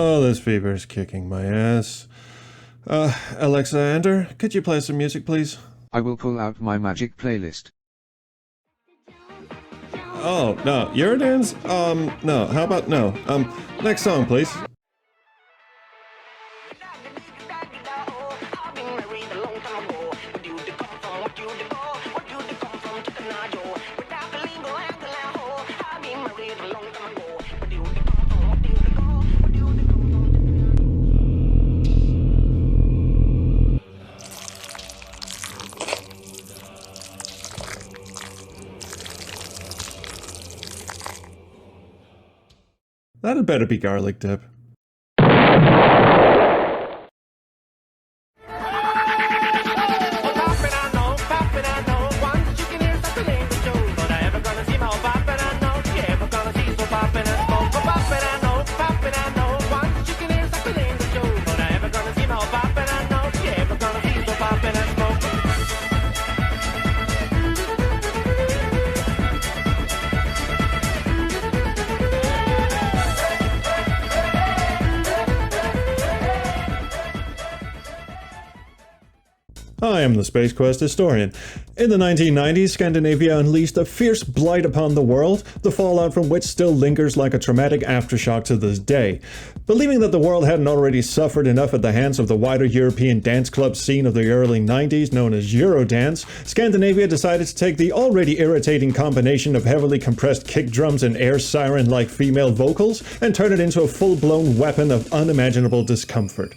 Oh, this fever is kicking my ass. Alexander, could you play some music, please? I will pull out my magic playlist. Oh, no, Eurodance? No, how about no? Next song, please. That had better be garlic dip. I am the Space Quest historian. In the 1990s, Scandinavia unleashed a fierce blight upon the world, the fallout from which still lingers like a traumatic aftershock to this day. Believing that the world hadn't already suffered enough at the hands of the wider European dance club scene of the early 90s, known as Eurodance, Scandinavia decided to take the already irritating combination of heavily compressed kick drums and air siren-like female vocals and turn it into a full-blown weapon of unimaginable discomfort.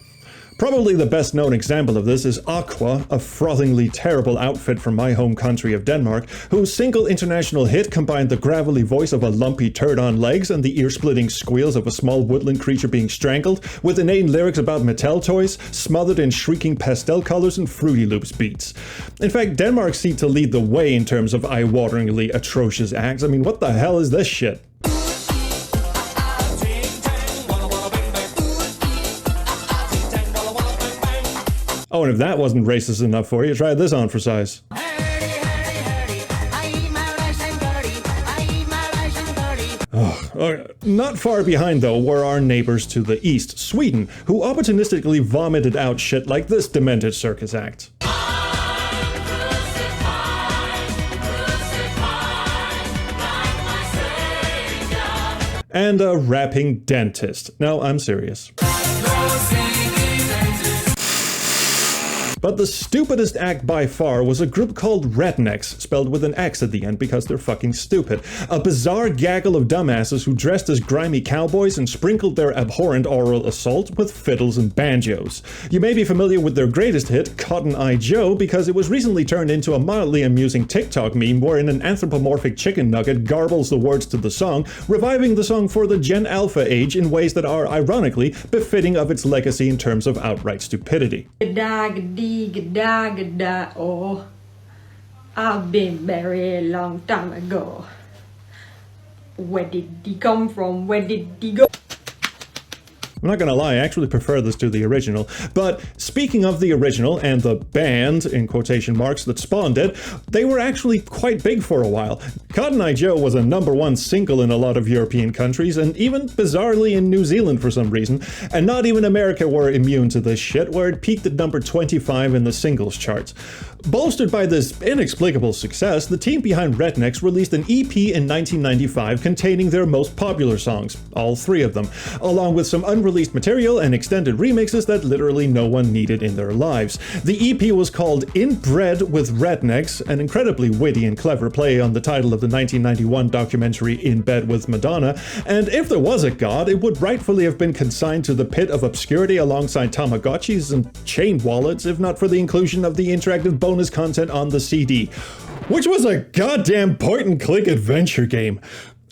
Probably the best known example of this is Aqua, a frothingly terrible outfit from my home country of Denmark, whose single international hit combined the gravelly voice of a lumpy turd on legs and the ear-splitting squeals of a small woodland creature being strangled, with inane lyrics about Mattel toys, smothered in shrieking pastel colors and Fruity Loops beats. In fact, Denmark seemed to lead the way in terms of eye-wateringly atrocious acts. I mean, what the hell is this shit? Oh, and if that wasn't racist enough for you, try this on for size. Not far behind, though, were our neighbors to the east, Sweden, who opportunistically vomited out shit like this demented circus act. And a rapping dentist. No, I'm serious. But the stupidest act by far was a group called Rednecks, spelled with an X at the end because they're fucking stupid. A bizarre gaggle of dumbasses who dressed as grimy cowboys and sprinkled their abhorrent oral assault with fiddles and banjos. You may be familiar with their greatest hit, Cotton Eye Joe, because it was recently turned into a mildly amusing TikTok meme wherein an anthropomorphic chicken nugget garbles the words to the song, reviving the song for the Gen Alpha age in ways that are, ironically, befitting of its legacy in terms of outright stupidity. Gada, oh, I've been very long time ago. Where did he come from? Where did he go? I'm not gonna lie, I actually prefer this to the original. But speaking of the original and the band, in quotation marks, that spawned it, they were actually quite big for a while. Cotton Eye Joe was a #1 single in a lot of European countries, and even bizarrely in New Zealand for some reason. And not even America were immune to this shit, where it peaked at number 25 in the singles charts. Bolstered by this inexplicable success, the team behind Rednecks released an EP in 1995 containing their most popular songs, all 3 of them, along with some unreleased material and extended remixes that literally no one needed in their lives. The EP was called Inbred with Rednecks, an incredibly witty and clever play on the title of the 1991 documentary In Bed with Madonna, and if there was a god, it would rightfully have been consigned to the pit of obscurity alongside Tamagotchis and chain wallets, if not for the inclusion of the interactive bonus content on the CD, which was a goddamn point-and-click adventure game.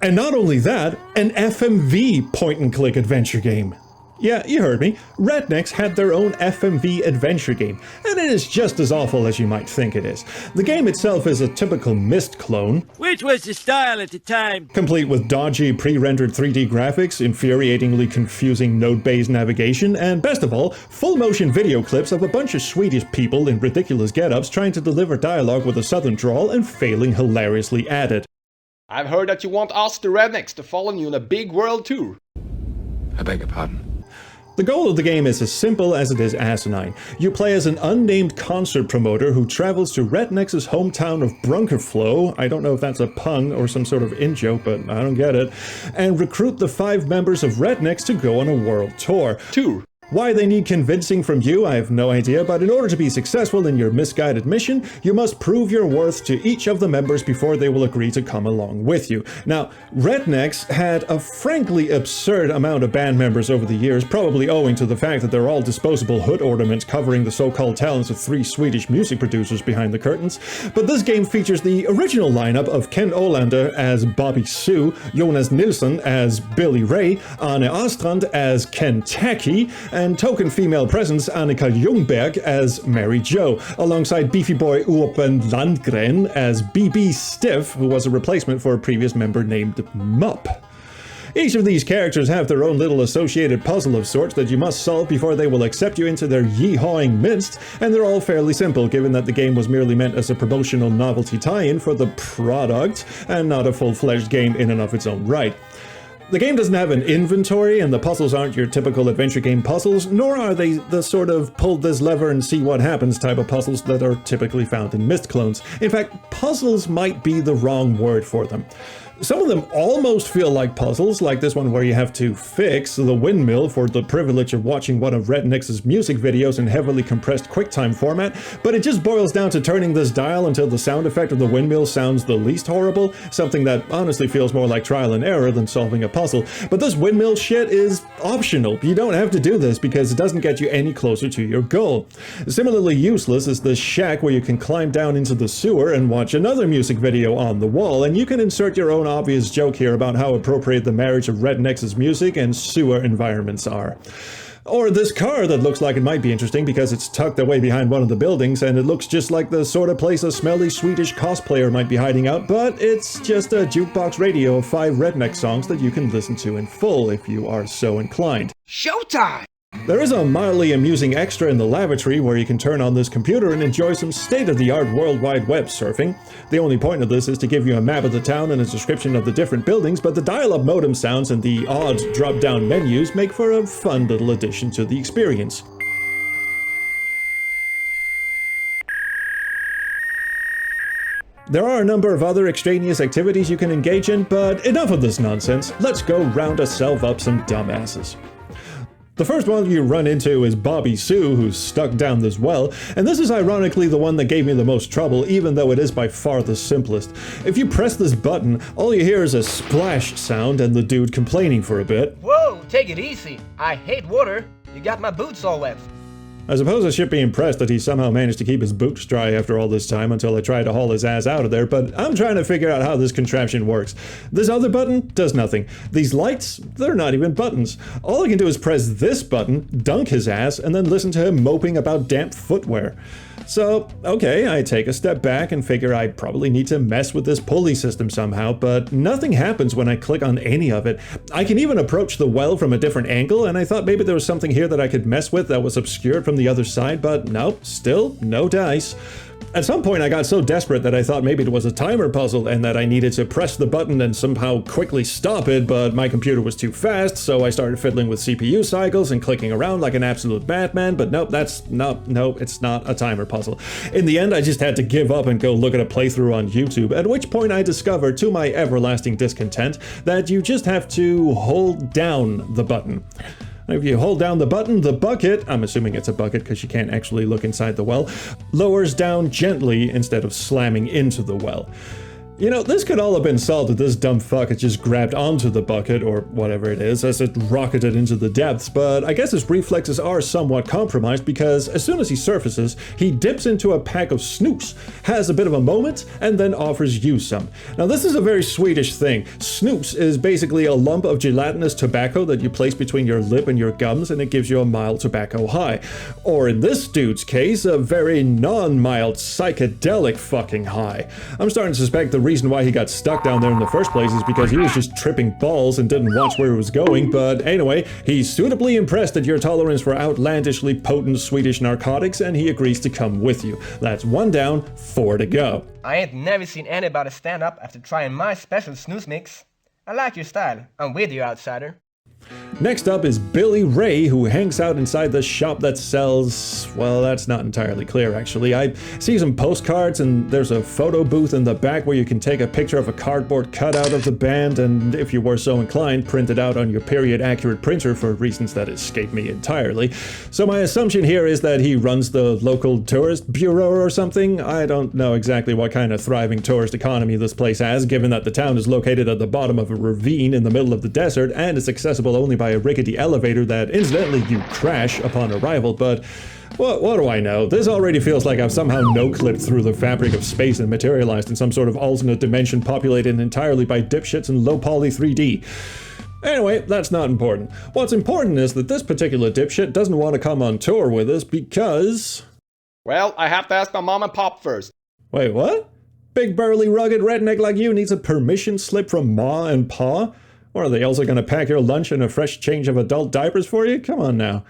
And not only that, an FMV point-and-click adventure game. Yeah, you heard me. Rednecks had their own FMV adventure game, and it is just as awful as you might think it is. The game itself is a typical Myst clone, which was the style at the time, complete with dodgy pre-rendered 3D graphics, infuriatingly confusing node-based navigation, and best of all, full-motion video clips of a bunch of Swedish people in ridiculous get-ups trying to deliver dialogue with a southern drawl and failing hilariously at it. I've heard that you want us, the Rednecks, to follow you on a big world tour. I beg your pardon? The goal of the game is as simple as it is asinine. You play as an unnamed concert promoter who travels to Rednex's hometown of Brunkerflow, I don't know if that's a pun or some sort of in-joke, but I don't get it, and recruit the 5 members of Rednex to go on a world tour. Why they need convincing from you, I have no idea, but in order to be successful in your misguided mission, you must prove your worth to each of the members before they will agree to come along with you. Now, Rednex had a frankly absurd amount of band members over the years, probably owing to the fact that they're all disposable hood ornaments covering the so-called talents of 3 Swedish music producers behind the curtains. But this game features the original lineup of Ken Olander as Bobby Sue, Jonas Nilsson as Billy Ray, Arne Astrand as Ken Tacky, and token female presence Annika Ljungberg as Mary Jo, alongside beefy boy Urban Landgren as BB Stiff, who was a replacement for a previous member named Mupp. Each of these characters have their own little associated puzzle of sorts that you must solve before they will accept you into their yee-hawing midst, and they're all fairly simple given that the game was merely meant as a promotional novelty tie-in for the product, and not a full-fledged game in and of its own right. The game doesn't have an inventory, and the puzzles aren't your typical adventure game puzzles, nor are they the sort of pull this lever and see what happens type of puzzles that are typically found in Myst clones. In fact, puzzles might be the wrong word for them. Some of them almost feel like puzzles, like this one where you have to fix the windmill for the privilege of watching one of Rednex's music videos in heavily compressed QuickTime format, but it just boils down to turning this dial until the sound effect of the windmill sounds the least horrible, something that honestly feels more like trial and error than solving a puzzle. But this windmill shit is optional. You don't have to do this because it doesn't get you any closer to your goal. Similarly useless is the shack where you can climb down into the sewer and watch another music video on the wall, and you can insert your own obvious joke here about how appropriate the marriage of Rednex's music and sewer environments are. Or this car that looks like it might be interesting because it's tucked away behind one of the buildings and it looks just like the sort of place a smelly Swedish cosplayer might be hiding out, but it's just a jukebox radio of 5 Rednex songs that you can listen to in full if you are so inclined. Showtime! There is a mildly amusing extra in the lavatory where you can turn on this computer and enjoy some state-of-the-art World Wide Web surfing. The only point of this is to give you a map of the town and a description of the different buildings, but the dial-up modem sounds and the odd drop-down menus make for a fun little addition to the experience. There are a number of other extraneous activities you can engage in, but enough of this nonsense. Let's go round ourselves up some dumbasses. The first one you run into is Bobby Sue, who's stuck down this well, and this is ironically the one that gave me the most trouble, even though it is by far the simplest. If you press this button, all you hear is a splash sound and the dude complaining for a bit. Whoa, take it easy. I hate water. You got my boots all wet. I suppose I should be impressed that he somehow managed to keep his boots dry after all this time until I tried to haul his ass out of there, but I'm trying to figure out how this contraption works. This other button does nothing. These lights, they're not even buttons. All I can do is press this button, dunk his ass, and then listen to him moping about damp footwear. So, okay, I take a step back and figure I probably need to mess with this pulley system somehow, but nothing happens when I click on any of it. I can even approach the well from a different angle, and I thought maybe there was something here that I could mess with that was obscured from the other side, but nope, still no dice. At some point I got so desperate that I thought maybe it was a timer puzzle and that I needed to press the button and somehow quickly stop it, but my computer was too fast, so I started fiddling with CPU cycles and clicking around like an absolute madman, but nope, it's not a timer puzzle. In the end, I just had to give up and go look at a playthrough on YouTube, at which point I discovered, to my everlasting discontent, that you just have to hold down the button. If you hold down the button, the bucket, I'm assuming it's a bucket because you can't actually look inside the well, lowers down gently instead of slamming into the well. You know, this could all have been solved if this dumb fuck had just grabbed onto the bucket, or whatever it is, as it rocketed into the depths, but I guess his reflexes are somewhat compromised because as soon as he surfaces, he dips into a pack of snoops, has a bit of a moment, and then offers you some. Now this is a very Swedish thing. Snoops is basically a lump of gelatinous tobacco that you place between your lip and your gums, and it gives you a mild tobacco high. Or in this dude's case, a very non-mild psychedelic fucking high. I'm starting to suspect the reason why he got stuck down there in the first place is because he was just tripping balls and didn't watch where he was going, but anyway, he's suitably impressed at your tolerance for outlandishly potent Swedish narcotics and he agrees to come with you. That's 1 down, 4 to go. I ain't never seen anybody stand up after trying my special snooze mix. I like your style. I'm with you, outsider. Next up is Billy Ray, who hangs out inside the shop that sells... well, that's not entirely clear, actually. I see some postcards, and there's a photo booth in the back where you can take a picture of a cardboard cutout of the band, and if you were so inclined, print it out on your period-accurate printer for reasons that escape me entirely. So my assumption here is that he runs the local tourist bureau or something. I don't know exactly what kind of thriving tourist economy this place has, given that the town is located at the bottom of a ravine in the middle of the desert, and is accessible only by a rickety elevator that incidentally you crash upon arrival, but what do I know? This already feels like I've somehow no-clipped through the fabric of space and materialized in some sort of alternate dimension populated entirely by dipshits in low-poly 3D. Anyway, that's not important. What's important is that this particular dipshit doesn't want to come on tour with us because... Well, I have to ask my mom and pop first. Wait, what? Big burly rugged redneck like you needs a permission slip from Ma and Pa? Or are they also going to pack your lunch and a fresh change of adult diapers for you? Come on now.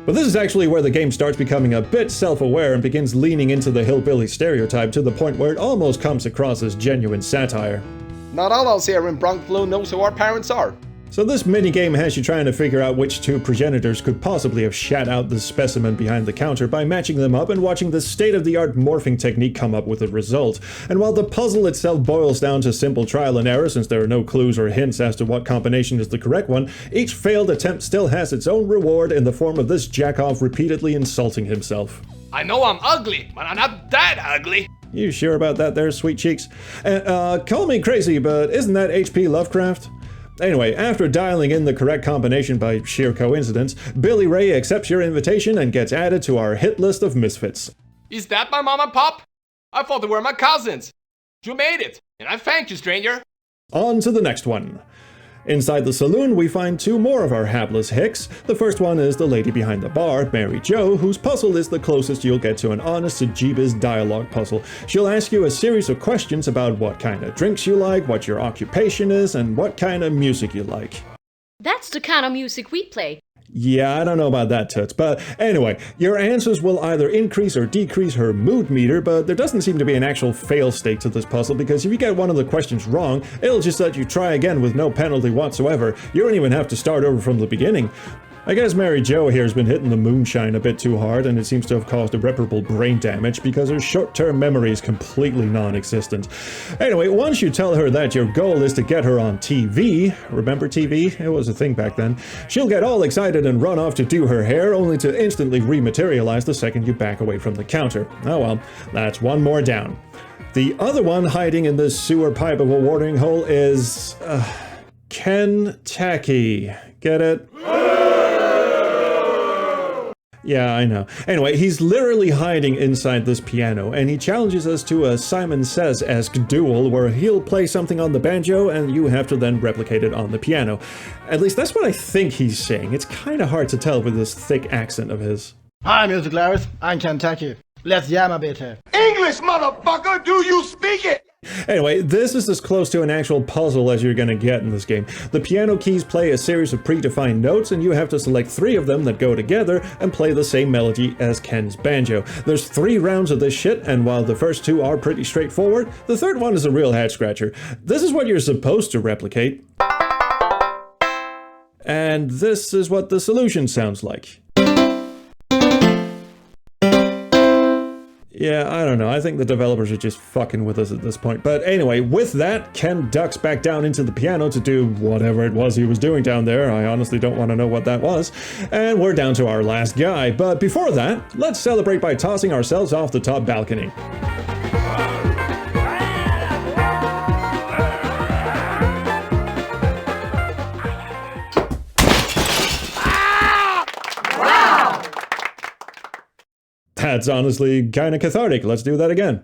But this is actually where the game starts becoming a bit self-aware and begins leaning into the hillbilly stereotype to the point where it almost comes across as genuine satire. Not all of us here in Bronx Blue knows who our parents are. So this minigame has you trying to figure out which two progenitors could possibly have shat out the specimen behind the counter by matching them up and watching the state-of-the-art morphing technique come up with a result. And while the puzzle itself boils down to simple trial and error since there are no clues or hints as to what combination is the correct one, each failed attempt still has its own reward in the form of this jackoff repeatedly insulting himself. I know I'm ugly, but I'm not that ugly. You sure about that there, sweet cheeks? Call me crazy, but isn't that H.P. Lovecraft? Anyway, after dialing in the correct combination by sheer coincidence, Billy Ray accepts your invitation and gets added to our hit list of misfits. Is that my mom and pop? I thought they were my cousins. You made it, and I thank you, stranger. On to the next one. Inside the saloon, we find two more of our hapless hicks. The first one is the lady behind the bar, Mary Jo, whose puzzle is the closest you'll get to an honest to Jeebus dialogue puzzle. She'll ask you a series of questions about what kind of drinks you like, what your occupation is, and what kind of music you like. That's the kind of music we play. Yeah, I don't know about that, Toots, but anyway, your answers will either increase or decrease her mood meter, but there doesn't seem to be an actual fail state to this puzzle, because if you get one of the questions wrong, it'll just let you try again with no penalty whatsoever. You don't even have to start over from the beginning. I guess Mary Jo here has been hitting the moonshine a bit too hard, and it seems to have caused irreparable brain damage because her short-term memory is completely non-existent. Anyway, once you tell her that your goal is to get her on TV, remember TV? It was a thing back then. She'll get all excited and run off to do her hair, only to instantly rematerialize the second you back away from the counter. Oh well, that's one more down. The other one hiding in this sewer pipe of a watering hole is... Ken Tacky. Get it? Yeah, I know. Anyway, he's literally hiding inside this piano, and he challenges us to a Simon Says-esque duel where he'll play something on the banjo and you have to then replicate it on the piano. At least that's what I think he's saying. It's kind of hard to tell with this thick accent of his. Hi, Music Larry. I'm Kentucky. Let's jam a bit here. English, motherfucker! Do you speak it? Anyway, this is as close to an actual puzzle as you're gonna get in this game. The piano keys play a series of predefined notes, and you have to select 3 of them that go together and play the same melody as Ken's banjo. There's 3 rounds of this shit, and while the first 2 are pretty straightforward, the third one is a real head-scratcher. This is what you're supposed to replicate. And this is what the solution sounds like. Yeah, I don't know. I think the developers are just fucking with us at this point. But anyway, with that, Ken ducks back down into the piano to do whatever it was he was doing down there. I honestly don't want to know what that was. And we're down to our last guy. But before that, let's celebrate by tossing ourselves off the top balcony. That's honestly kinda cathartic. Let's do that again.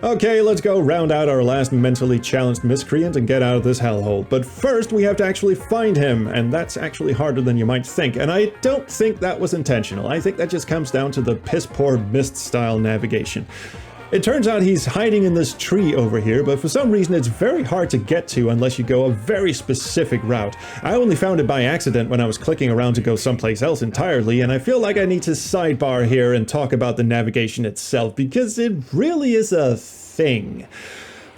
Okay, let's go round out our last mentally challenged miscreant and get out of this hellhole. But first, we have to actually find him, and that's actually harder than you might think. And I don't think that was intentional. I think that just comes down to the piss-poor Myst-style navigation. It turns out he's hiding in this tree over here, but for some reason it's very hard to get to unless you go a very specific route. I only found it by accident when I was clicking around to go someplace else entirely, and I feel like I need to sidebar here and talk about the navigation itself, because it really is a thing.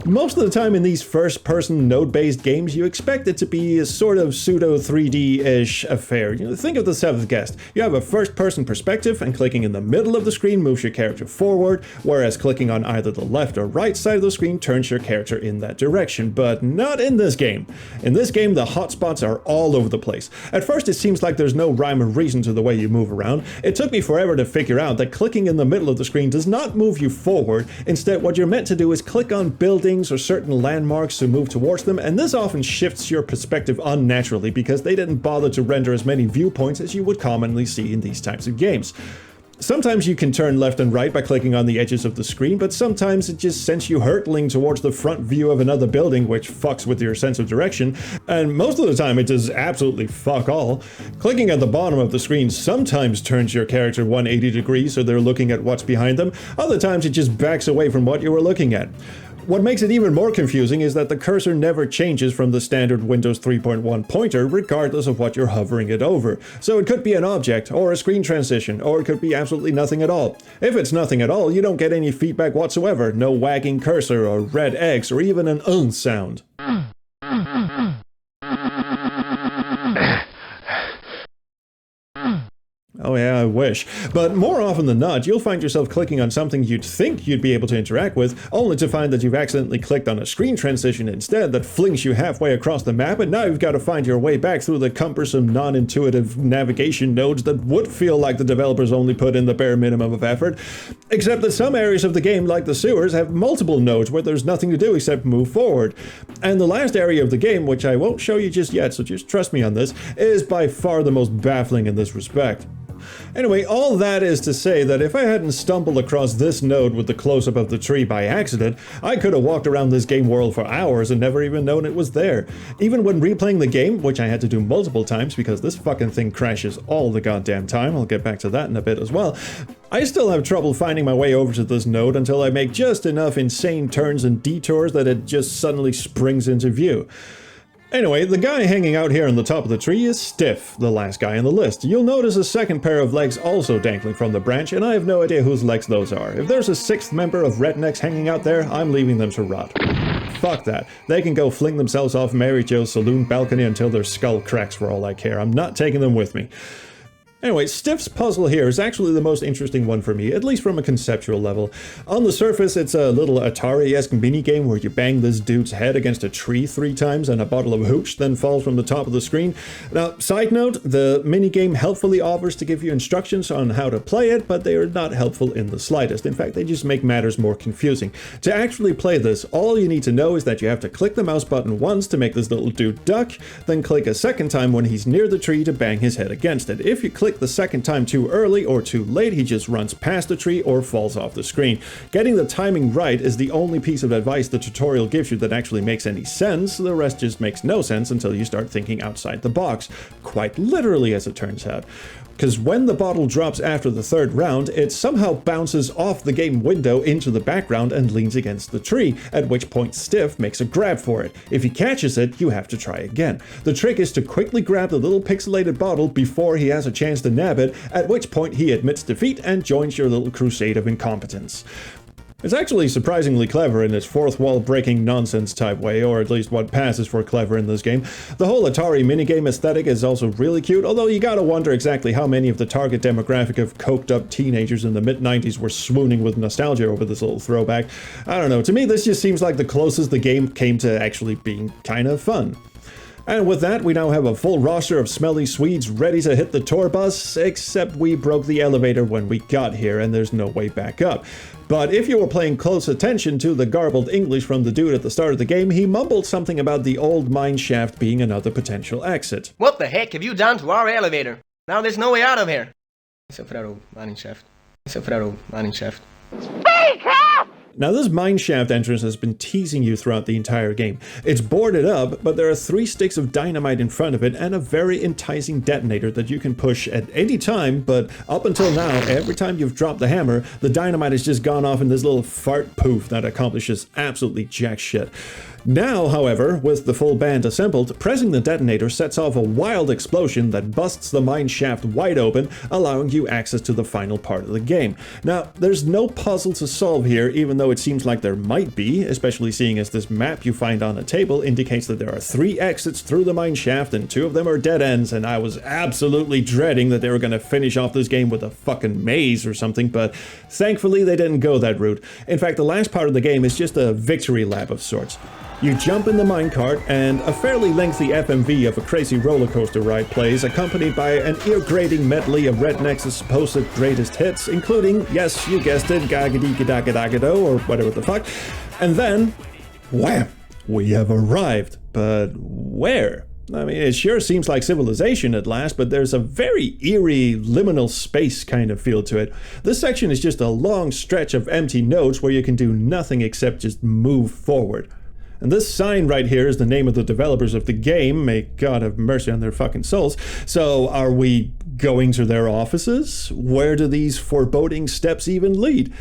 Most of the time in these first-person node-based games, you expect it to be a sort of pseudo 3D-ish affair. Think of The Seventh Guest. You have a first-person perspective, and clicking in the middle of the screen moves your character forward, whereas clicking on either the left or right side of the screen turns your character in that direction. But not in this game. In this game, the hotspots are all over the place. At first, it seems like there's no rhyme or reason to the way you move around. It took me forever to figure out that clicking in the middle of the screen does not move you forward. Instead, what you're meant to do is click on buildings or certain landmarks to move towards them, and this often shifts your perspective unnaturally because they didn't bother to render as many viewpoints as you would commonly see in these types of games. Sometimes you can turn left and right by clicking on the edges of the screen, but sometimes it just sends you hurtling towards the front view of another building, which fucks with your sense of direction, and most of the time it does absolutely fuck all. Clicking at the bottom of the screen sometimes turns your character 180 degrees so they're looking at what's behind them, other times it just backs away from what you were looking at. What makes it even more confusing is that the cursor never changes from the standard Windows 3.1 pointer regardless of what you're hovering it over. So it could be an object, or a screen transition, or it could be absolutely nothing at all. If it's nothing at all, you don't get any feedback whatsoever, no wagging cursor or red X or even an sound. Oh yeah, I wish. But more often than not, you'll find yourself clicking on something you'd think you'd be able to interact with, only to find that you've accidentally clicked on a screen transition instead that flings you halfway across the map, and now you've got to find your way back through the cumbersome, non-intuitive navigation nodes that would feel like the developers only put in the bare minimum of effort. Except that some areas of the game, like the sewers, have multiple nodes where there's nothing to do except move forward. And the last area of the game, which I won't show you just yet, so just trust me on this, is by far the most baffling in this respect. Anyway, all that is to say that if I hadn't stumbled across this node with the close-up of the tree by accident, I could have walked around this game world for hours and never even known it was there. Even when replaying the game, which I had to do multiple times because this fucking thing crashes all the goddamn time, I'll get back to that in a bit as well, I still have trouble finding my way over to this node until I make just enough insane turns and detours that it just suddenly springs into view. Anyway, the guy hanging out here on the top of the tree is Stiff, the last guy on the list. You'll notice a second pair of legs also dangling from the branch, and I have no idea whose legs those are. If there's a sixth member of Rednecks hanging out there, I'm leaving them to rot. Fuck that. They can go fling themselves off Mary Jo's saloon balcony until their skull cracks for all I care. I'm not taking them with me. Anyway, Stiff's puzzle here is actually the most interesting one for me, at least from a conceptual level. On the surface, it's a little Atari-esque minigame where you bang this dude's head against a tree 3 times and a bottle of hooch then falls from the top of the screen. Now, side note, the minigame helpfully offers to give you instructions on how to play it, but they are not helpful in the slightest. In fact, they just make matters more confusing. To actually play this, all you need to know is that you have to click the mouse button once to make this little dude duck, then click a second time when he's near the tree to bang his head against it. If you click the second time too early or too late, he just runs past the tree or falls off the screen. Getting the timing right is the only piece of advice the tutorial gives you that actually makes any sense. The rest just makes no sense until you start thinking outside the box. Quite literally, as it turns out. Because when the bottle drops after the third round, it somehow bounces off the game window into the background and leans against the tree, at which point Stiff makes a grab for it. If he catches it, you have to try again. The trick is to quickly grab the little pixelated bottle before he has a chance to nab it, at which point he admits defeat and joins your little crusade of incompetence. It's actually surprisingly clever in its fourth wall breaking nonsense type way, or at least what passes for clever in this game. The whole Atari minigame aesthetic is also really cute, although you gotta wonder exactly how many of the target demographic of coked up teenagers in the mid-90s were swooning with nostalgia over this little throwback. I don't know, to me this just seems like the closest the game came to actually being kind of fun. And with that, we now have a full roster of smelly Swedes ready to hit the tour bus, except we broke the elevator when we got here and there's no way back up. But if you were paying close attention to the garbled English from the dude at the start of the game, he mumbled something about the old mine shaft being another potential exit. What the heck have you done to our elevator? Now there's no way out of here. Except for that old mining shaft. Except for that old mining shaft. Speak up! Now this mineshaft entrance has been teasing you throughout the entire game. It's boarded up, but there are 3 sticks of dynamite in front of it and a very enticing detonator that you can push at any time, but up until now, every time you've dropped the hammer, the dynamite has just gone off in this little fart poof that accomplishes absolutely jack shit. Now, however, with the full band assembled, pressing the detonator sets off a wild explosion that busts the mine shaft wide open, allowing you access to the final part of the game. Now, there's no puzzle to solve here, even though it seems like there might be, especially seeing as this map you find on a table indicates that there are 3 exits through the mine shaft and 2 of them are dead ends, and I was absolutely dreading that they were going to finish off this game with a fucking maze or something, but thankfully they didn't go that route. In fact, the last part of the game is just a victory lap of sorts. You jump in the minecart, and a fairly lengthy FMV of a crazy roller coaster ride plays, accompanied by an ear-grating medley of Rednex's supposed greatest hits, including, yes, you guessed it, Gagadee-Gadagado, or whatever the fuck. And then, wham! We have arrived. But where? I mean, it sure seems like civilization at last, but there's a very eerie, liminal space kind of feel to it. This section is just a long stretch of empty nodes where you can do nothing except just move forward. And this sign right here is the name of the developers of the game. May God have mercy on their fucking souls. So are we going to their offices? Where do these foreboding steps even lead?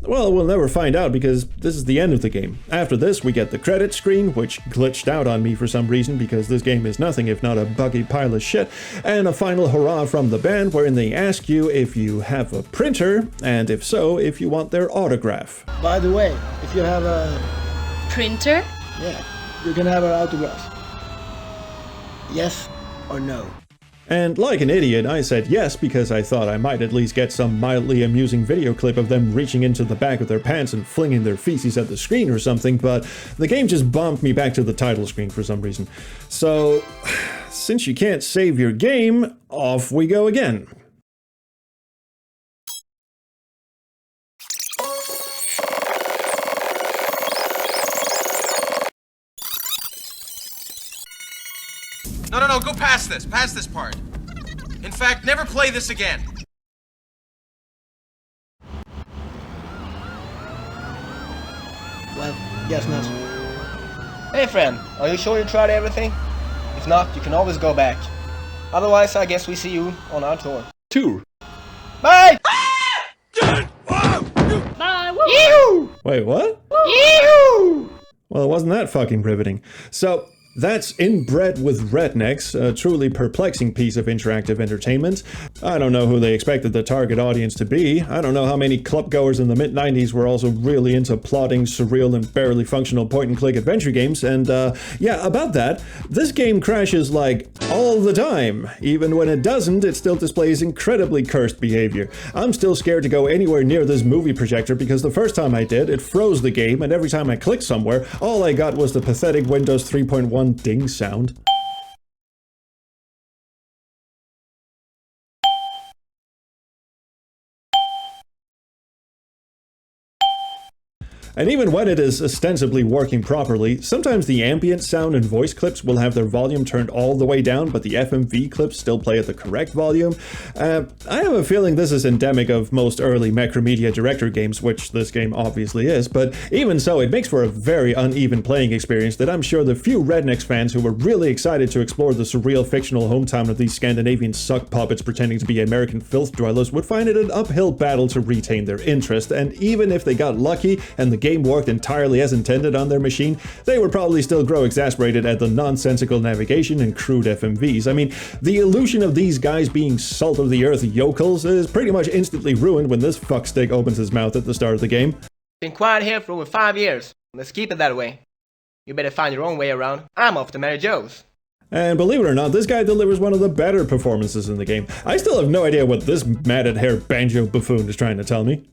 Well, we'll never find out because this is the end of the game. After this, we get the credit screen, which glitched out on me for some reason because this game is nothing if not a buggy pile of shit, and a final hurrah from the band wherein they ask you if you have a printer, and if so, if you want their autograph. By the way, if you have a... Printer? Yeah, you can have our autographs. Yes or no? And like an idiot, I said yes because I thought I might at least get some mildly amusing video clip of them reaching into the back of their pants and flinging their feces at the screen or something, but the game just bumped me back to the title screen for some reason. So, since you can't save your game, off we go again. No, go past this part. In fact, never play this again. Well, guess not. Hey friend, are you sure you tried everything? If not, you can always go back. Otherwise, I guess we see you on our tour. Tour? Bye! Bye! Woo! Wait, what? Yee-hoo! Well, it wasn't that fucking riveting. So, that's Inbred with Rednex, a truly perplexing piece of interactive entertainment. I don't know who they expected the target audience to be. I don't know how many clubgoers in the mid-90s were also really into plotting, surreal, and barely functional point-and-click adventure games, and yeah, about that, this game crashes like all the time. Even when it doesn't, it still displays incredibly cursed behavior. I'm still scared to go anywhere near this movie projector because the first time I did, it froze the game, and every time I clicked somewhere, all I got was the pathetic Windows 3.1 ding sound. And even when it is ostensibly working properly, sometimes the ambient sound and voice clips will have their volume turned all the way down, but the FMV clips still play at the correct volume. I have a feeling this is endemic of most early Macromedia Director games, which this game obviously is, but even so, it makes for a very uneven playing experience that I'm sure the few Rednex fans who were really excited to explore the surreal fictional hometown of these Scandinavian suck puppets pretending to be American filth dwellers would find it an uphill battle to retain their interest, and even if they got lucky and the game worked entirely as intended on their machine, they would probably still grow exasperated at the nonsensical navigation and crude FMVs. I mean, the illusion of these guys being salt-of-the-earth yokels is pretty much instantly ruined when this fuckstick opens his mouth at the start of the game. Been quiet here for over 5 years. Let's keep it that way. You better find your own way around. I'm off to Mary Jo's. And believe it or not, this guy delivers one of the better performances in the game. I still have no idea what this matted-hair banjo buffoon is trying to tell me.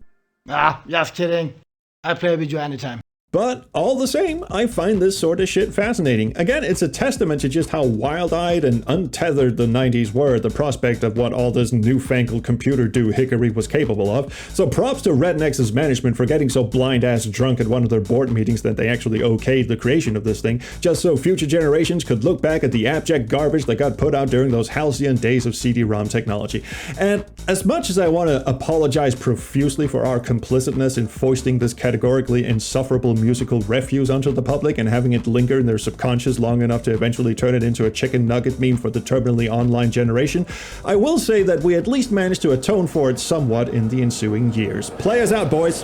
Ah, just kidding. I play with you anytime. But all the same, I find this sort of shit fascinating. Again, it's a testament to just how wild-eyed and untethered the 90s were at the prospect of what all this newfangled computer doohickery was capable of. So props to Rednex's management for getting so blind-ass drunk at one of their board meetings that they actually okayed the creation of this thing, just so future generations could look back at the abject garbage that got put out during those halcyon days of CD-ROM technology. And as much as I want to apologize profusely for our complicitness in foisting this categorically insufferable musical refuse onto the public and having it linger in their subconscious long enough to eventually turn it into a chicken nugget meme for the terminally online generation, I will say that we at least managed to atone for it somewhat in the ensuing years. Play us out, boys!